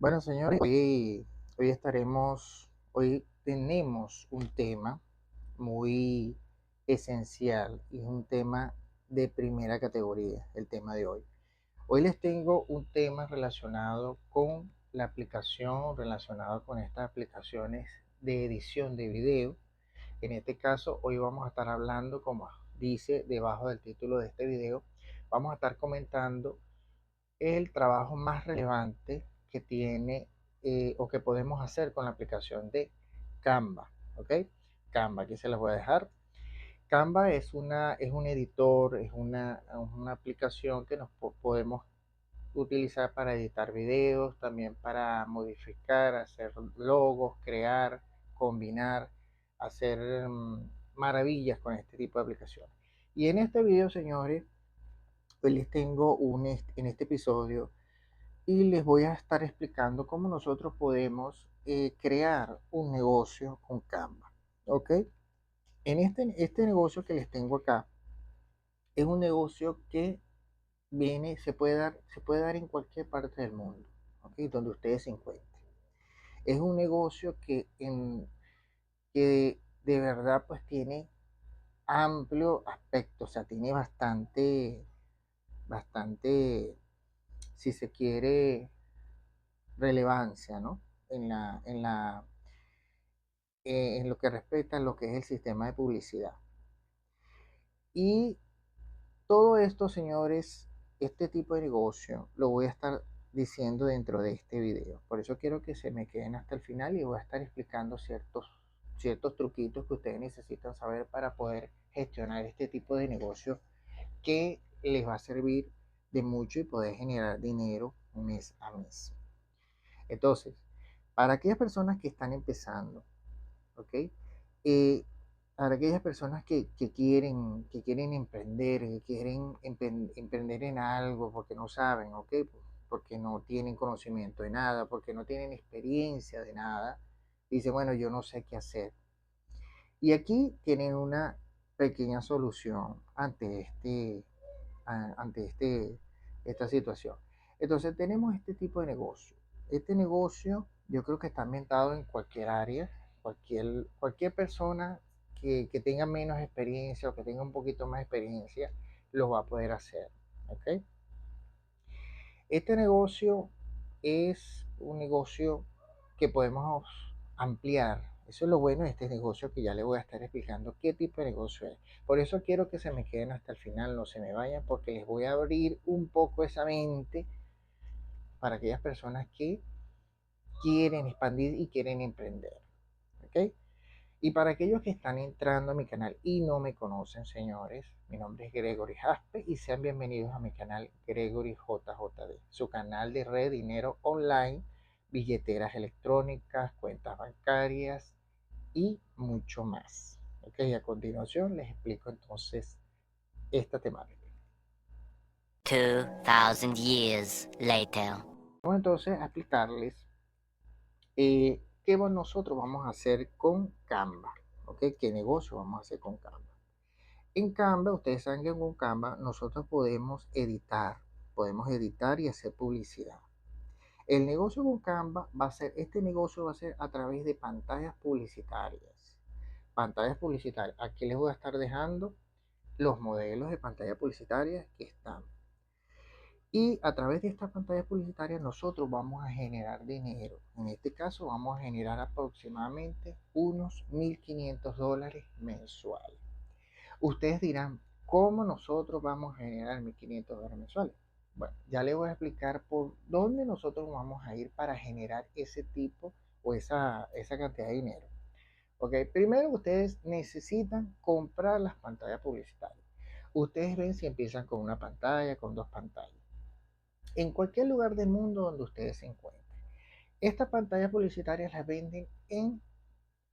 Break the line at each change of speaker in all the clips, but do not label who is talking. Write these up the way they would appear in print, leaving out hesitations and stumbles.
Bueno, señores, hoy tenemos un tema muy esencial y es un tema de primera categoría, el tema de hoy. Hoy les tengo un tema relacionado con la aplicación, relacionado con estas aplicaciones de edición de video. En este caso, hoy vamos a estar hablando, como dice debajo del título de este video, vamos a estar comentando el trabajo más relevante que tiene o que podemos hacer con la aplicación de Canva. ¿Ok? Canva, aquí se las voy a dejar. Canva es un editor, es una aplicación que podemos utilizar para editar videos, también para modificar, hacer logos, crear, combinar, hacer maravillas con este tipo de aplicaciones. Y en este video, señores, hoy les tengo en este episodio y les voy a estar explicando cómo nosotros podemos crear un negocio con Canva. ¿Ok? Este negocio que les tengo acá es un negocio que se puede dar en cualquier parte del mundo, ¿ok? Donde ustedes se encuentren. Es un negocio que de verdad pues tiene amplio aspecto, o sea, tiene bastante, si se quiere, relevancia, ¿no? En lo que respecta a lo que es el sistema de publicidad. Y todo esto, señores, este tipo de negocio lo voy a estar diciendo dentro de este video. Por eso quiero que se me queden hasta el final y voy a estar explicando ciertos truquitos que ustedes necesitan saber para poder gestionar este tipo de negocio que les va a servir de mucho y poder generar dinero mes a mes. Entonces, para aquellas personas que están empezando, ¿ok? Eh, para aquellas personas que quieren emprender, que quieren emprender en algo porque no saben, ¿ok? Porque no tienen conocimiento de nada, porque no tienen experiencia de nada, dice, bueno, yo no sé qué hacer. Y aquí tienen una pequeña solución esta situación. Entonces tenemos este tipo de negocio. Este negocio yo creo que está ambientado en cualquier área, cualquier persona que tenga menos experiencia o que tenga un poquito más experiencia lo va a poder hacer. ¿Ok? Este negocio es un negocio que podemos ampliar. Eso es lo bueno de este negocio que ya les voy a estar explicando qué tipo de negocio es. Por eso quiero que se me queden hasta el final, no se me vayan, porque les voy a abrir un poco esa mente para aquellas personas que quieren expandir y quieren emprender. ¿Ok? Y para aquellos que están entrando a mi canal y no me conocen, señores, mi nombre es Gregory Jaspe y sean bienvenidos a mi canal Gregory JJD, su canal de red, dinero online, billeteras electrónicas, cuentas bancarias y mucho más. Ok, a continuación les explico entonces esta temática.
2000 years later.
Vamos entonces a explicarles qué nosotros vamos a hacer con Canva. Ok, qué negocio vamos a hacer con Canva. En Canva, ustedes saben que con Canva nosotros podemos editar y hacer publicidad. El negocio con Canva este negocio va a ser a través de pantallas publicitarias. Pantallas publicitarias. Aquí les voy a estar dejando los modelos de pantallas publicitarias que están. Y a través de estas pantallas publicitarias nosotros vamos a generar dinero. En este caso vamos a generar aproximadamente unos $1,500 mensuales. Ustedes dirán, ¿cómo nosotros vamos a generar $1,500 mensuales? Bueno, ya les voy a explicar por dónde nosotros vamos a ir para generar ese tipo o esa cantidad de dinero. Ok, primero ustedes necesitan comprar las pantallas publicitarias. Ustedes ven si empiezan con una pantalla, con dos pantallas. En cualquier lugar del mundo donde ustedes se encuentren. Estas pantallas publicitarias las venden en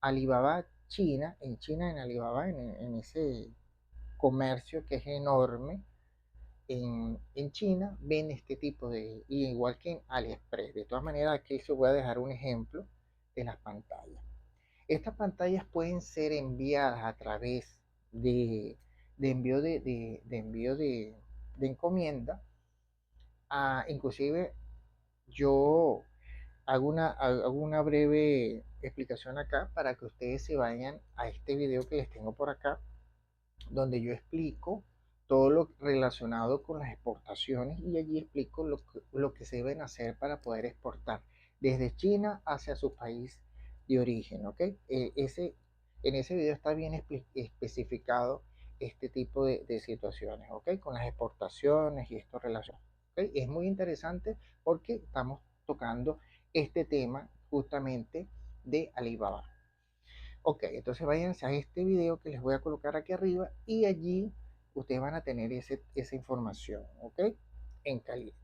Alibaba, China, en Alibaba, en ese comercio que es enorme en China, ven este tipo igual que en AliExpress. De todas maneras, aquí se voy a dejar un ejemplo de las pantallas. Estas pantallas pueden ser enviadas a través de envío de encomienda. Inclusive yo Hago una breve explicación acá para que ustedes se vayan a este video que les tengo por acá, donde yo explico todo lo relacionado con las exportaciones y allí explico lo que se deben hacer para poder exportar desde China hacia su país de origen, ¿ok? En ese video está bien especificado este tipo de situaciones, ¿ok? Con las exportaciones y esto relacionado, ¿ok? Es muy interesante porque estamos tocando este tema justamente de Alibaba. Ok, entonces váyanse a este video que les voy a colocar aquí arriba y allí ustedes van a tener esa información, ¿ok? En caliente.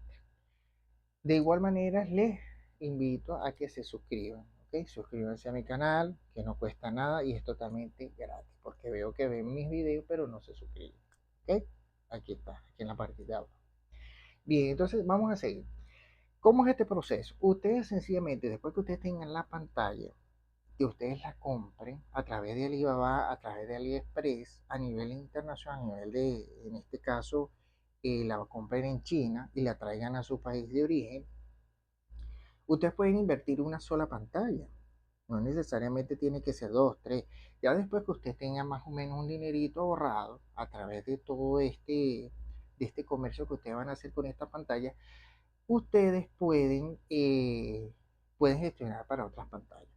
De igual manera les invito a que se suscriban, ¿ok? Suscríbanse a mi canal, que no cuesta nada y es totalmente gratis, porque veo que ven mis videos pero no se suscriben, ¿ok? Aquí está, aquí en la parte de abajo. Bien, entonces vamos a seguir. ¿Cómo es este proceso? Ustedes sencillamente, después que ustedes tengan la pantalla, que ustedes la compren a través de Alibaba, a través de AliExpress, a nivel internacional, a nivel de, en este caso, la compren en China y la traigan a su país de origen, ustedes pueden invertir una sola pantalla. No necesariamente tiene que ser dos, tres. Ya después que usted tenga más o menos un dinerito ahorrado a través de todo de este comercio que ustedes van a hacer con esta pantalla, ustedes pueden gestionar para otras pantallas.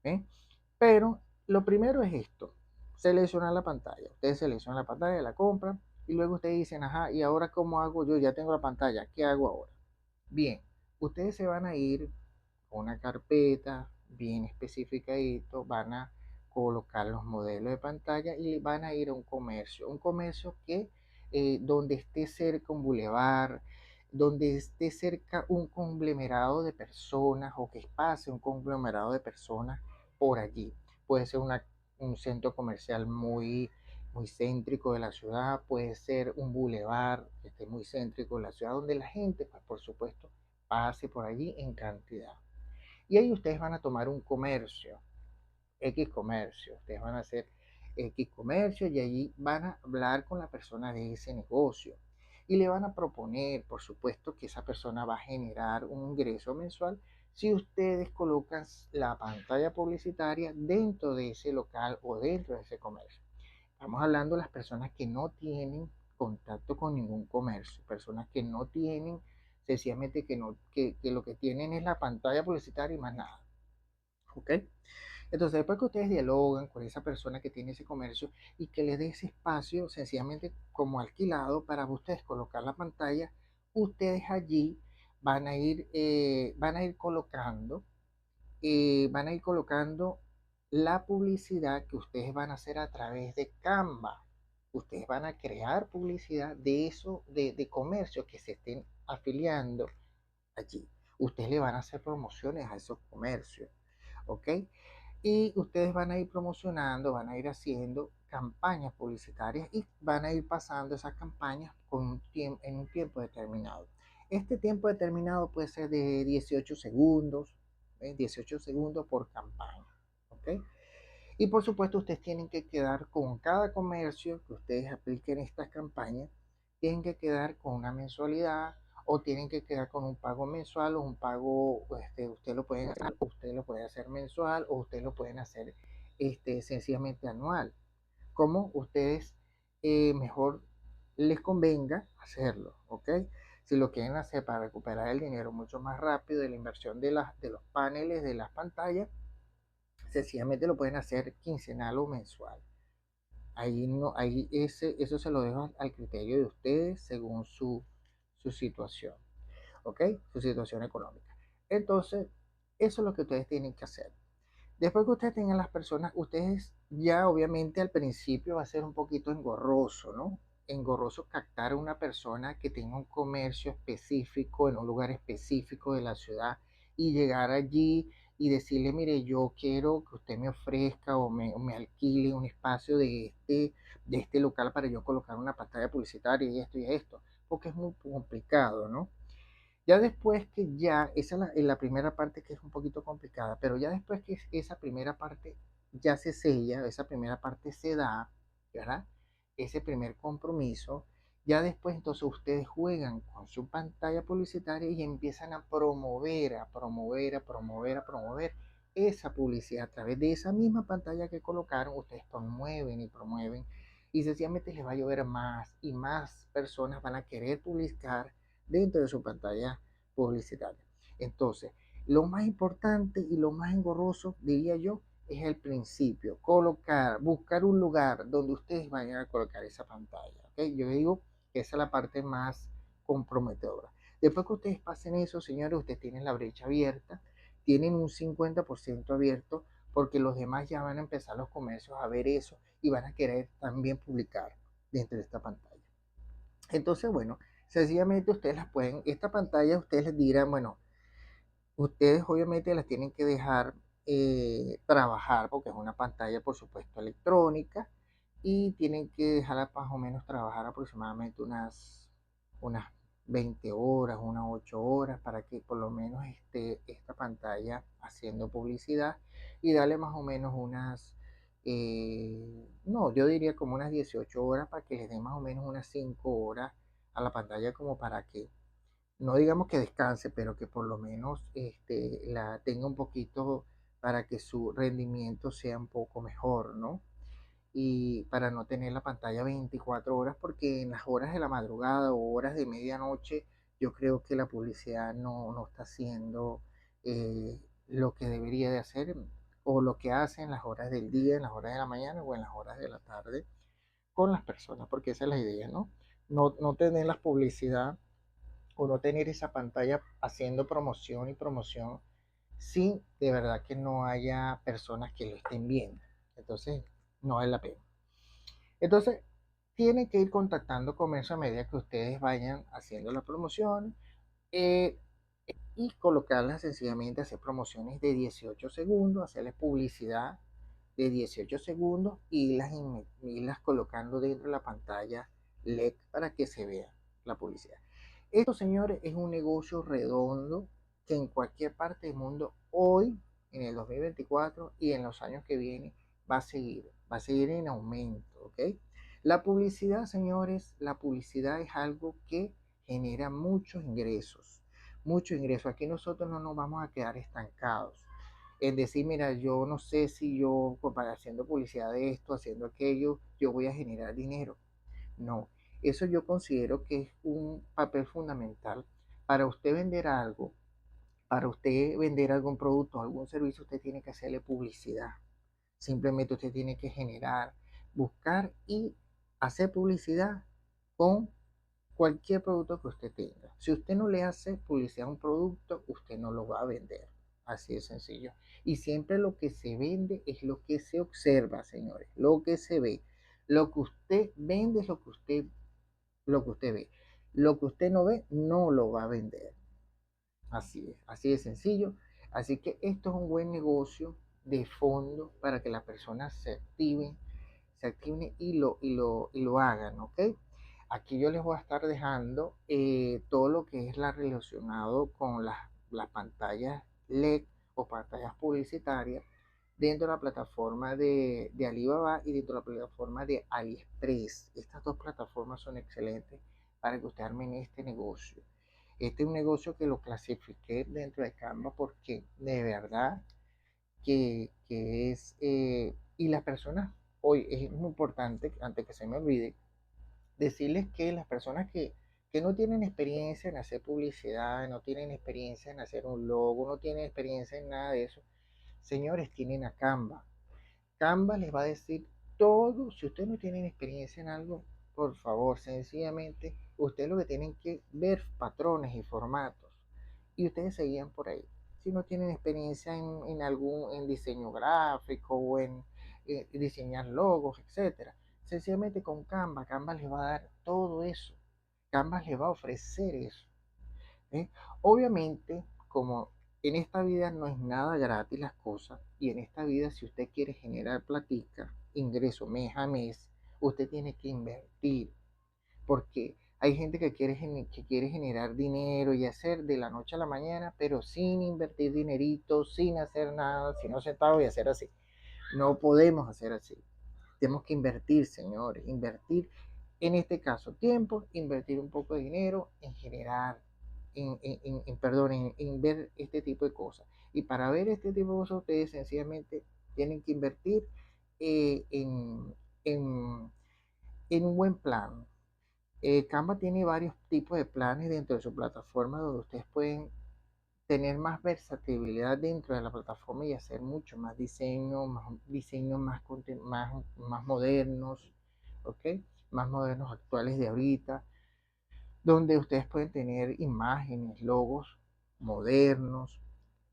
¿Eh? Pero lo primero es esto, seleccionar la pantalla. Ustedes seleccionan la pantalla, la compran y luego ustedes dicen, ajá, ¿y ahora cómo hago yo? Ya tengo la pantalla, ¿qué hago ahora? Bien, ustedes se van a ir con una carpeta bien específica y esto, van a colocar los modelos de pantalla y van a ir a un comercio que donde esté cerca un bulevar, donde esté cerca un conglomerado de personas o que pase un conglomerado de personas por allí. Puede ser un centro comercial muy céntrico de la ciudad, puede ser un bulevar que esté muy céntrico de la ciudad, donde la gente, pues por supuesto, pase por allí en cantidad. Y ahí ustedes van a tomar un comercio, X comercio, ustedes van a hacer X comercio y allí van a hablar con la persona de ese negocio y le van a proponer, por supuesto, que esa persona va a generar un ingreso mensual si ustedes colocan la pantalla publicitaria dentro de ese local o dentro de ese comercio. Estamos hablando de las personas que no tienen contacto con ningún comercio, personas que no tienen, sencillamente que, no, que lo que tienen es la pantalla publicitaria y más nada. ¿Ok? Entonces, después que ustedes dialogan con esa persona que tiene ese comercio y que les dé ese espacio sencillamente como alquilado para ustedes colocar la pantalla, ustedes allí van a ir colocando van a ir colocando la publicidad que ustedes van a hacer a través de Canva. Ustedes van a crear publicidad de eso, de comercios que se estén afiliando allí. Ustedes le van a hacer promociones a esos comercios, ¿ok? Y ustedes van a ir promocionando, van a ir haciendo campañas publicitarias y van a ir pasando esas campañas en un tiempo determinado. Este tiempo determinado puede ser de 18 segundos, 18 segundos por campaña. ¿Ok? Y por supuesto ustedes tienen que quedar con cada comercio que ustedes apliquen estas campañas, tienen que quedar con una mensualidad o tienen que quedar con un pago mensual o un pago, usted lo puede hacer mensual o ustedes lo pueden hacer sencillamente anual, como ustedes mejor les convenga hacerlo, ¿ok? Si lo quieren hacer para recuperar el dinero mucho más rápido de la inversión de los paneles, de las pantallas, sencillamente lo pueden hacer quincenal o mensual. Ahí no, eso se lo dejo al criterio de ustedes según su situación, ¿ok? Su situación económica. Entonces, eso es lo que ustedes tienen que hacer. Después que ustedes tengan las personas, ustedes ya obviamente al principio va a ser un poquito engorroso, ¿no? Engorroso captar a una persona que tenga un comercio específico en un lugar específico de la ciudad y llegar allí y decirle, mire, yo quiero que usted me ofrezca o me alquile un espacio de este local para yo colocar una pantalla publicitaria y esto, porque es muy complicado, ¿no? Ya después que esa es la primera parte que es un poquito complicada, pero ya después que esa primera parte ya se sella, esa primera parte se da, ¿verdad? Ese primer compromiso, Ya después entonces ustedes juegan con su pantalla publicitaria y empiezan a promover, a promover, a promover, a promover esa publicidad a través de esa misma pantalla que colocaron. Ustedes promueven y promueven y sencillamente les va a llover más y más personas van a querer publicar dentro de su pantalla publicitaria. Entonces, lo más importante y lo más engorroso, diría yo, es el principio, colocar, buscar un lugar donde ustedes vayan a colocar esa pantalla. ¿Okay? Yo digo que esa es la parte más comprometedora. Después que ustedes pasen eso, señores, ustedes tienen la brecha abierta, tienen un 50% abierto, porque los demás ya van a empezar los comercios a ver eso y van a querer también publicar dentro de esta pantalla. Entonces, bueno, sencillamente ustedes las pueden, esta pantalla ustedes les dirán, bueno, ustedes obviamente las tienen que dejar trabajar porque es una pantalla, por supuesto, electrónica y tienen que dejarla más o menos trabajar aproximadamente unas 20 horas, unas 8 horas para que por lo menos esté esta pantalla haciendo publicidad y darle más o menos no, yo diría como unas 18 horas para que les dé más o menos unas 5 horas a la pantalla como para que no digamos que descanse, pero que por lo menos la tenga un poquito para que su rendimiento sea un poco mejor, ¿no? Y para no tener la pantalla 24 horas, porque en las horas de la madrugada o horas de medianoche, yo creo que la publicidad no está haciendo lo que debería de hacer o lo que hace en las horas del día, en las horas de la mañana o en las horas de la tarde con las personas, porque esa es la idea, ¿no? No tener la publicidad o no tener esa pantalla haciendo promoción y promoción si de verdad que no haya personas que lo estén viendo. Entonces, no vale la pena. Entonces, tienen que ir contactando comercio a medida que ustedes vayan haciendo la promoción eh, y colocarlas sencillamente, hacer promociones de 18 segundos, hacerles publicidad de 18 segundos y las colocando dentro de la pantalla LED para que se vea la publicidad. Esto, señores, es un negocio redondo que en cualquier parte del mundo hoy, en el 2024 y en los años que vienen, va a seguir en aumento, ¿ok? La publicidad, señores, la publicidad es algo que genera muchos ingresos. Aquí nosotros no nos vamos a quedar estancados en decir, mira, yo no sé si yo haciendo publicidad de esto, haciendo aquello, yo voy a generar dinero. No, eso yo considero que es un papel fundamental para usted vender algo, para usted vender algún producto, algún servicio, usted tiene que hacerle publicidad. Simplemente usted tiene que generar, buscar y hacer publicidad con cualquier producto que usted tenga. Si usted no le hace publicidad a un producto, usted no lo va a vender. Así de sencillo. Y siempre lo que se vende es lo que se observa, señores. Lo que se ve. Lo que usted vende es lo que usted ve. Lo que usted no ve, no lo va a vender. Así es, así de sencillo. Así que esto es un buen negocio de fondo para que las personas se activen y lo hagan, ¿ok? Aquí yo les voy a estar dejando todo lo que es la relacionado con las pantallas LED o pantallas publicitarias dentro de la plataforma de Alibaba y dentro de la plataforma de AliExpress. Estas dos plataformas son excelentes para que usted armen este negocio. Este es un negocio que lo clasifiqué dentro de Canva porque de verdad que es, y las personas, hoy es muy importante, antes que se me olvide, decirles que las personas que no tienen experiencia en hacer publicidad, no tienen experiencia en hacer un logo, no tienen experiencia en nada de eso, señores, tienen a Canva. Canva les va a decir todo. Si ustedes no tienen experiencia en algo, por favor, sencillamente, ustedes lo que tienen que ver patrones y formatos y ustedes se guían por ahí. Si no tienen experiencia en diseño gráfico o en diseñar logos, etcétera, sencillamente con Canva, Canva les va a dar todo eso. Canva les va a ofrecer eso. ¿Eh? Obviamente, como en esta vida no es nada gratis las cosas, y en esta vida si usted quiere generar platica, ingreso mes a mes, usted tiene que invertir, porque hay gente que quiere generar dinero y hacer de la noche a la mañana, pero sin invertir dinerito, sin hacer nada, sin centavos y hacer así. No podemos hacer así. Tenemos que invertir, señores, invertir en este caso tiempo, invertir un poco de dinero en generar, perdón, en ver este tipo de cosas. Y para ver este tipo de cosas, ustedes sencillamente tienen que invertir eh, en, en, en un buen plan. Canva tiene varios tipos de planes dentro de su plataforma donde ustedes pueden tener más versatilidad dentro de la plataforma y hacer mucho más diseños más modernos, ¿ok? Más modernos, actuales de ahorita, donde ustedes pueden tener imágenes, logos modernos,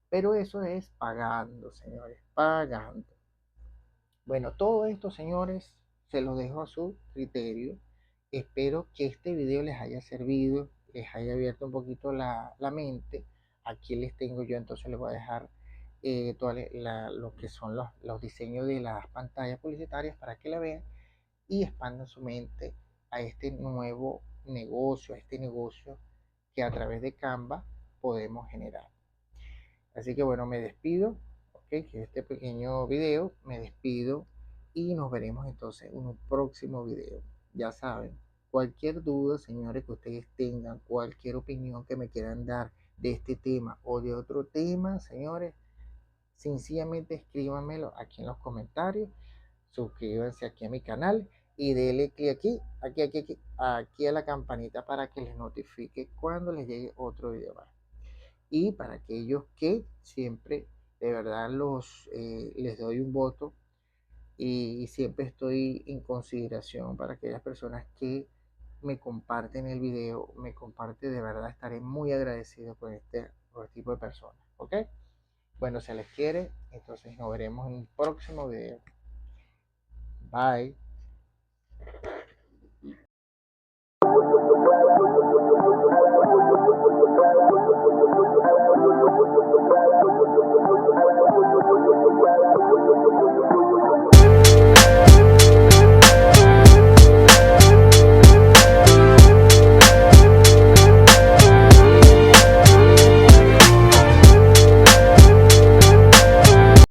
pero eso es pagando, señores, pagando. Bueno, todo esto, señores, se los dejo a su criterio. Espero que este video les haya servido, les haya abierto un poquito la mente. Aquí les tengo yo, entonces les voy a dejar lo que son los diseños de las pantallas publicitarias para que la vean y expandan su mente a este nuevo negocio, a este negocio que a través de Canva podemos generar. Así que bueno, me despido, ok, que este pequeño video, me despido y nos veremos entonces en un próximo video. Ya saben, cualquier duda, señores, que ustedes tengan, cualquier opinión que me quieran dar de este tema o de otro tema, señores, sencillamente escríbanmelo aquí en los comentarios, suscríbanse aquí a mi canal y denle clic aquí a la campanita para que les notifique cuando les llegue otro video más. Y para aquellos que siempre de verdad les doy un voto y siempre estoy en consideración para aquellas personas que me comparten el video, me comparten, de verdad estaré muy agradecido por este tipo de personas, ¿ok? Bueno, se les quiere, entonces nos veremos en un próximo video. Bye.